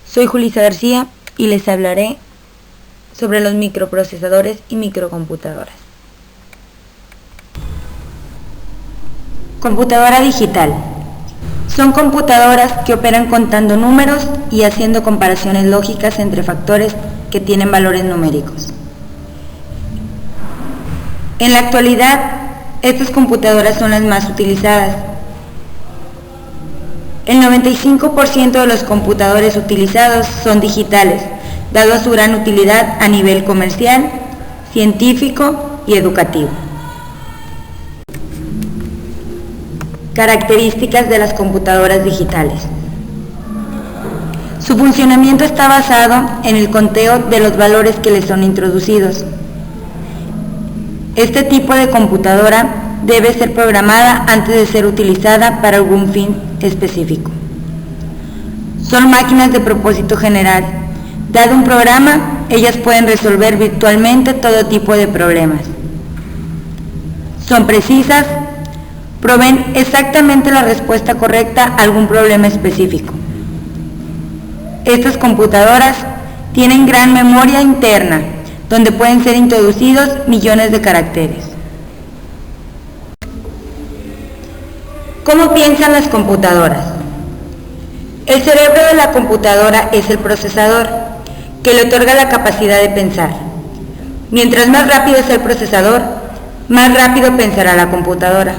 Soy Julissa García y les hablaré sobre los microprocesadores y microcomputadoras. Computadora digital. Son computadoras que operan contando números y haciendo comparaciones lógicas entre factores que tienen valores numéricos. En la actualidad, estas computadoras son las más utilizadas. El 95% de los computadores utilizados son digitales, dado su gran utilidad a nivel comercial, científico y educativo. Características de las computadoras digitales. Su funcionamiento está basado en el conteo de los valores que les son introducidos. Este tipo de computadora debe ser programada antes de ser utilizada para algún fin específico. Son máquinas de propósito general. Dado un programa, ellas pueden resolver virtualmente todo tipo de problemas. Son precisas, proveen exactamente la respuesta correcta a algún problema específico. Estas computadoras tienen gran memoria interna, donde pueden ser introducidos millones de caracteres. ¿Cómo piensan las computadoras? El cerebro de la computadora es el procesador, que le otorga la capacidad de pensar. Mientras más rápido sea el procesador, más rápido pensará la computadora.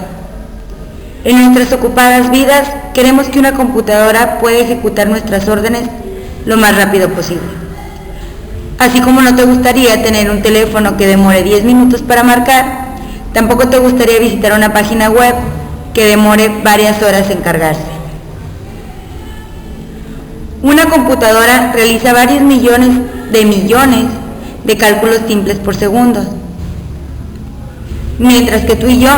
En nuestras ocupadas vidas, queremos que una computadora pueda ejecutar nuestras órdenes lo más rápido posible. Así como no te gustaría tener un teléfono que demore 10 minutos para marcar, tampoco te gustaría visitar una página web que demore varias horas en cargarse. Una computadora realiza varios millones de cálculos simples por segundo, mientras que tú y yo,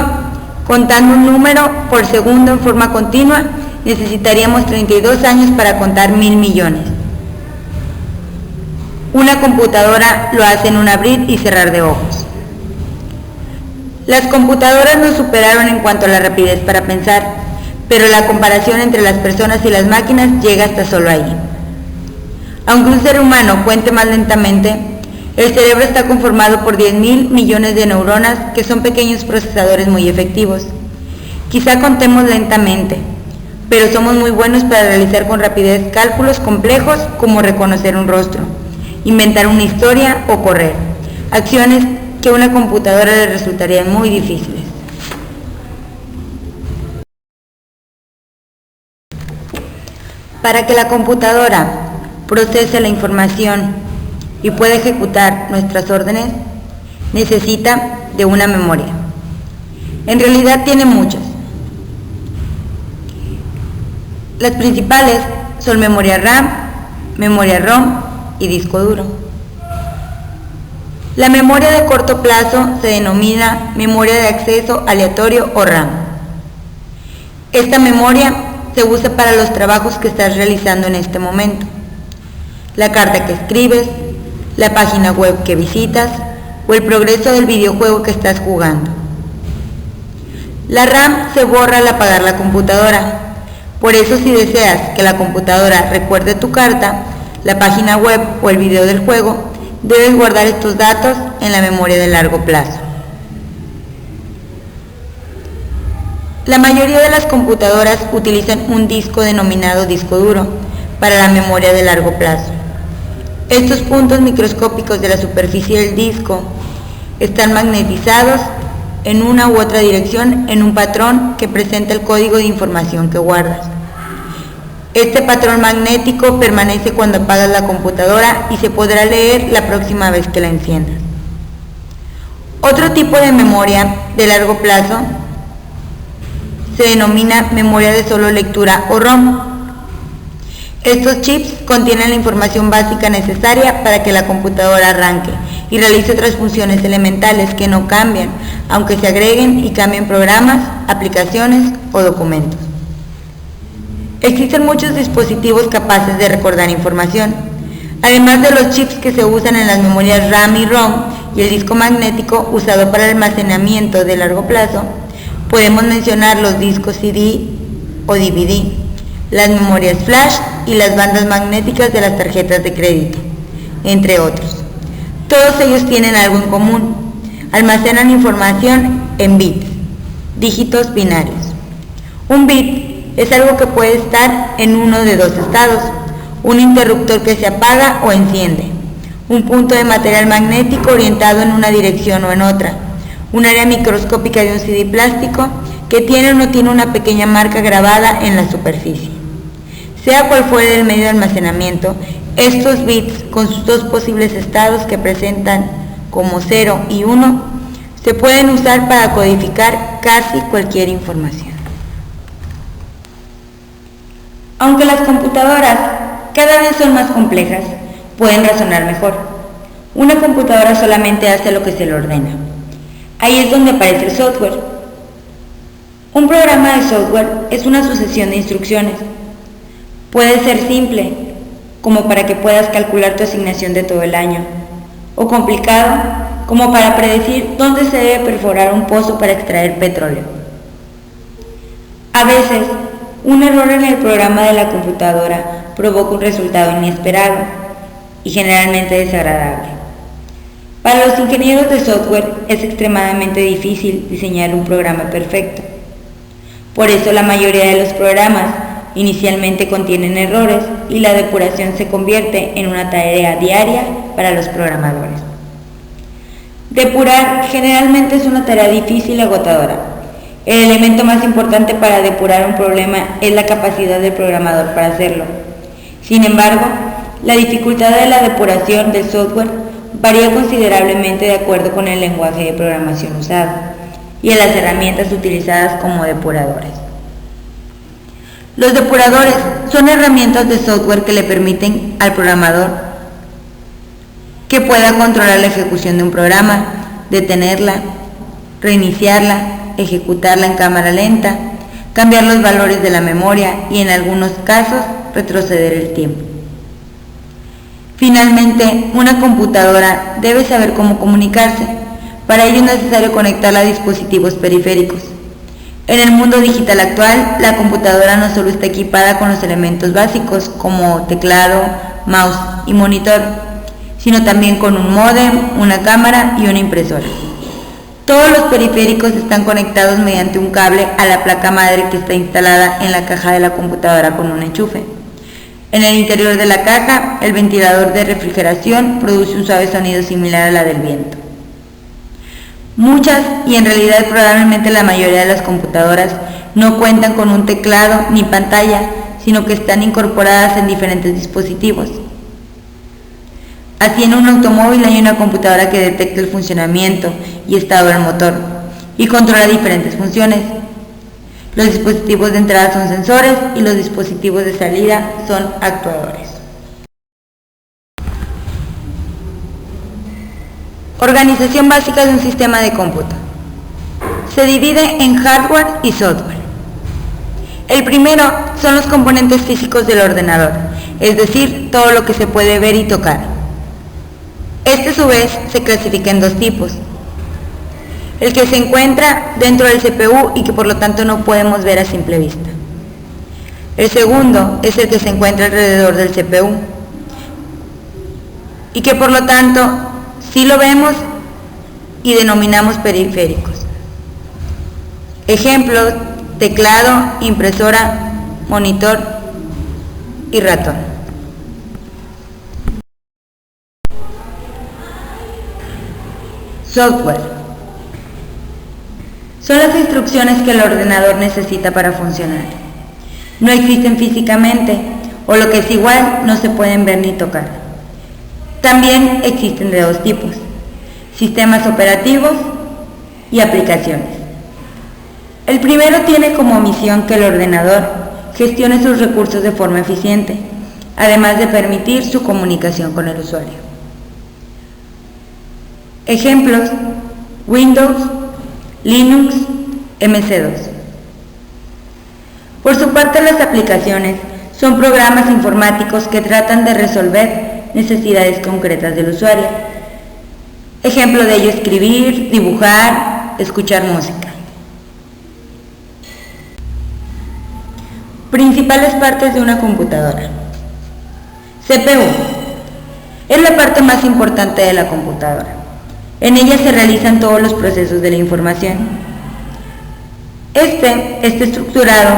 contando un número por segundo en forma continua, necesitaríamos 32 años para contar 1000 millones. Una computadora lo hace en un abrir y cerrar de ojos. Las computadoras nos superaron en cuanto a la rapidez para pensar, pero la comparación entre las personas y las máquinas llega hasta solo ahí. Aunque un ser humano cuente más lentamente, el cerebro está conformado por 10.000 millones de neuronas que son pequeños procesadores muy efectivos. Quizá contemos lentamente, pero somos muy buenos para realizar con rapidez cálculos complejos como reconocer un rostro, inventar una historia o correr, acciones que a una computadora le resultarían muy difíciles. Para que la computadora procese la información y pueda ejecutar nuestras órdenes, necesita de una memoria. En realidad tiene muchas. Las principales son memoria RAM, memoria ROM y disco duro. La memoria de corto plazo se denomina memoria de acceso aleatorio o RAM. Esta memoria se usa para los trabajos que estás realizando en este momento, la carta que escribes, la página web que visitas o el progreso del videojuego que estás jugando. La RAM se borra al apagar la computadora. Por eso, si deseas que la computadora recuerde tu carta, la página web o el video del juego, debes guardar estos datos en la memoria de largo plazo. La mayoría de las computadoras utilizan un disco denominado disco duro para la memoria de largo plazo. Estos puntos microscópicos de la superficie del disco están magnetizados en una u otra dirección en un patrón que presenta el código de información que guardas. Este patrón magnético permanece cuando apagas la computadora y se podrá leer la próxima vez que la enciendas. Otro tipo de memoria de largo plazo se denomina memoria de solo lectura o ROM. Estos chips contienen la información básica necesaria para que la computadora arranque y realice otras funciones elementales que no cambian, aunque se agreguen y cambien programas, aplicaciones o documentos. Existen muchos dispositivos capaces de recordar información. Además de los chips que se usan en las memorias RAM y ROM y el disco magnético usado para el almacenamiento de largo plazo, podemos mencionar los discos CD o DVD, las memorias flash y las bandas magnéticas de las tarjetas de crédito, entre otros. Todos ellos tienen algo en común: almacenan información en bits, dígitos binarios. Un bit es algo que puede estar en uno de dos estados: un interruptor que se apaga o enciende, un punto de material magnético orientado en una dirección o en otra, un área microscópica de un CD plástico que tiene o no tiene una pequeña marca grabada en la superficie. Sea cual fuere el medio de almacenamiento, estos bits, con sus dos posibles estados que presentan como 0 y 1, se pueden usar para codificar casi cualquier información. Aunque las computadoras cada vez son más complejas, pueden razonar mejor. Una computadora solamente hace lo que se le ordena. Ahí es donde aparece el software. Un programa de software es una sucesión de instrucciones. Puede ser simple, como para que puedas calcular tu asignación de todo el año, o complicado, como para predecir dónde se debe perforar un pozo para extraer petróleo. A veces, un error en el programa de la computadora provoca un resultado inesperado y generalmente desagradable. Para los ingenieros de software es extremadamente difícil diseñar un programa perfecto. Por eso la mayoría de los programas inicialmente contienen errores y la depuración se convierte en una tarea diaria para los programadores. Depurar generalmente es una tarea difícil y agotadora. El elemento más importante para depurar un problema es la capacidad del programador para hacerlo. Sin embargo, la dificultad de la depuración del software varía considerablemente de acuerdo con el lenguaje de programación usado y en las herramientas utilizadas como depuradores. Los depuradores son herramientas de software que le permiten al programador que pueda controlar la ejecución de un programa, detenerla, reiniciarla, ejecutarla en cámara lenta, cambiar los valores de la memoria y en algunos casos retroceder el tiempo. Finalmente, una computadora debe saber cómo comunicarse. Para ello es necesario conectarla a dispositivos periféricos. En el mundo digital actual, la computadora no solo está equipada con los elementos básicos como teclado, mouse y monitor, sino también con un módem, una cámara y una impresora. Todos los periféricos están conectados mediante un cable a la placa madre que está instalada en la caja de la computadora con un enchufe. En el interior de la caja, el ventilador de refrigeración produce un suave sonido similar a la del viento. Muchas, y en realidad probablemente la mayoría de las computadoras, no cuentan con un teclado ni pantalla, sino que están incorporadas en diferentes dispositivos. Así, en un automóvil hay una computadora que detecta el funcionamiento y estado del motor y controla diferentes funciones. Los dispositivos de entrada son sensores y los dispositivos de salida son actuadores. Organización básica de un sistema de cómputo. Se divide en hardware y software. El primero son los componentes físicos del ordenador, es decir, todo lo que se puede ver y tocar. Este a su vez se clasifica en dos tipos: el que se encuentra dentro del CPU y que por lo tanto no podemos ver a simple vista. El segundo es el que se encuentra alrededor del CPU y que por lo tanto sí lo vemos y denominamos periféricos. Ejemplos: teclado, impresora, monitor y ratón. Software. Son las instrucciones que el ordenador necesita para funcionar. No existen físicamente, o lo que es igual, no se pueden ver ni tocar. También existen de dos tipos: sistemas operativos y aplicaciones. El primero tiene como misión que el ordenador gestione sus recursos de forma eficiente, además de permitir su comunicación con el usuario. Ejemplos: Windows, Linux, MC2. Por su parte, las aplicaciones son programas informáticos que tratan de resolver necesidades concretas del usuario. Ejemplo de ello: escribir, dibujar, escuchar música. Principales partes de una computadora. CPU. Es la parte más importante de la computadora. En ella se realizan todos los procesos de la información. Este está estructurado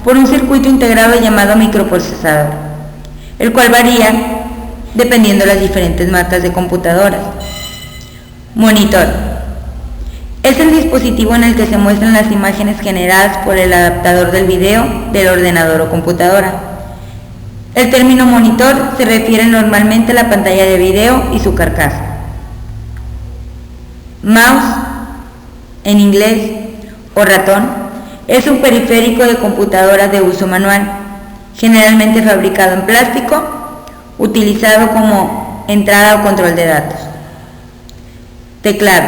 por un circuito integrado llamado microprocesador, el cual varía dependiendo de las diferentes marcas de computadoras. Monitor. Es el dispositivo en el que se muestran las imágenes generadas por el adaptador del video del ordenador o computadora. El término monitor se refiere normalmente a la pantalla de video y su carcasa. Mouse, en inglés, o ratón, es un periférico de computadora de uso manual, generalmente fabricado en plástico, utilizado como entrada o control de datos. Teclado.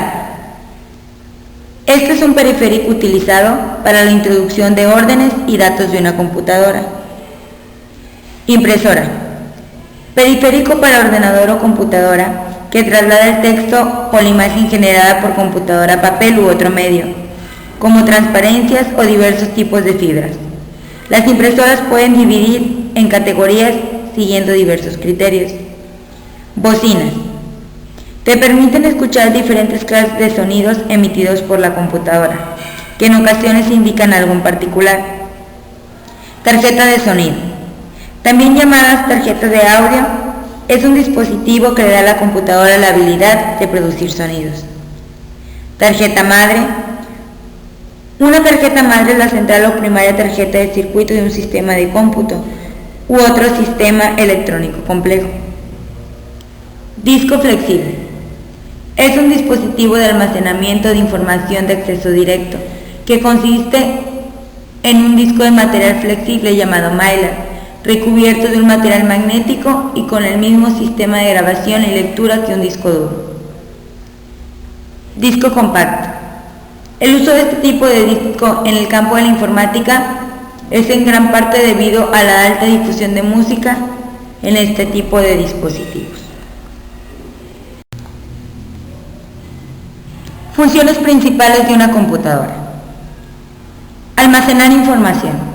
Este es un periférico utilizado para la introducción de órdenes y datos de una computadora. Impresora. Periférico para ordenador o computadora que traslada el texto o la imagen generada por computadora a papel u otro medio, como transparencias o diversos tipos de fibras. Las impresoras pueden dividir en categorías siguiendo diversos criterios. Bocinas. Te permiten escuchar diferentes clases de sonidos emitidos por la computadora, que en ocasiones indican algo en particular. Tarjeta de sonido. También llamadas tarjetas de audio, es un dispositivo que le da a la computadora la habilidad de producir sonidos. Tarjeta madre. Una tarjeta madre es la central o primaria tarjeta de circuito de un sistema de cómputo u otro sistema electrónico complejo. Disco flexible. Es un dispositivo de almacenamiento de información de acceso directo que consiste en un disco de material flexible llamado Mylar, recubierto de un material magnético y con el mismo sistema de grabación y lectura que un disco duro. Disco compacto. El uso de este tipo de disco en el campo de la informática es en gran parte debido a la alta difusión de música en este tipo de dispositivos. Funciones principales de una computadora. Almacenar información.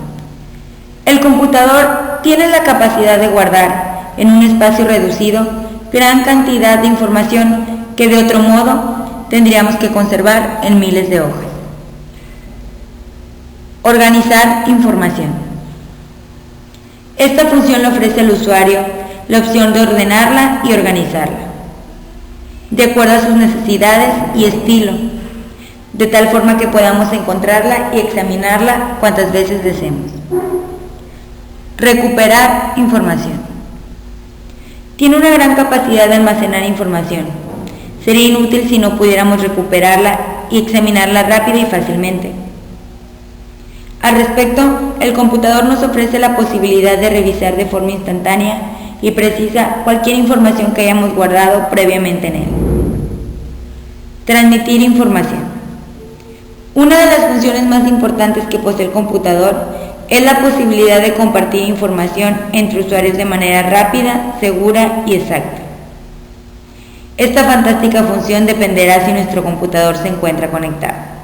El computador tiene la capacidad de guardar en un espacio reducido gran cantidad de información que de otro modo tendríamos que conservar en miles de hojas. Organizar información. Esta función le ofrece al usuario la opción de ordenarla y organizarla, de acuerdo a sus necesidades y estilo, de tal forma que podamos encontrarla y examinarla cuantas veces deseemos. Recuperar información. Tiene una gran capacidad de almacenar información. Sería inútil si no pudiéramos recuperarla y examinarla rápida y fácilmente. Al respecto, el computador nos ofrece la posibilidad de revisar de forma instantánea y precisa cualquier información que hayamos guardado previamente en él. Transmitir información. Una de las funciones más importantes que posee el computador es la posibilidad de compartir información entre usuarios de manera rápida, segura y exacta. Esta fantástica función dependerá si nuestro computador se encuentra conectado.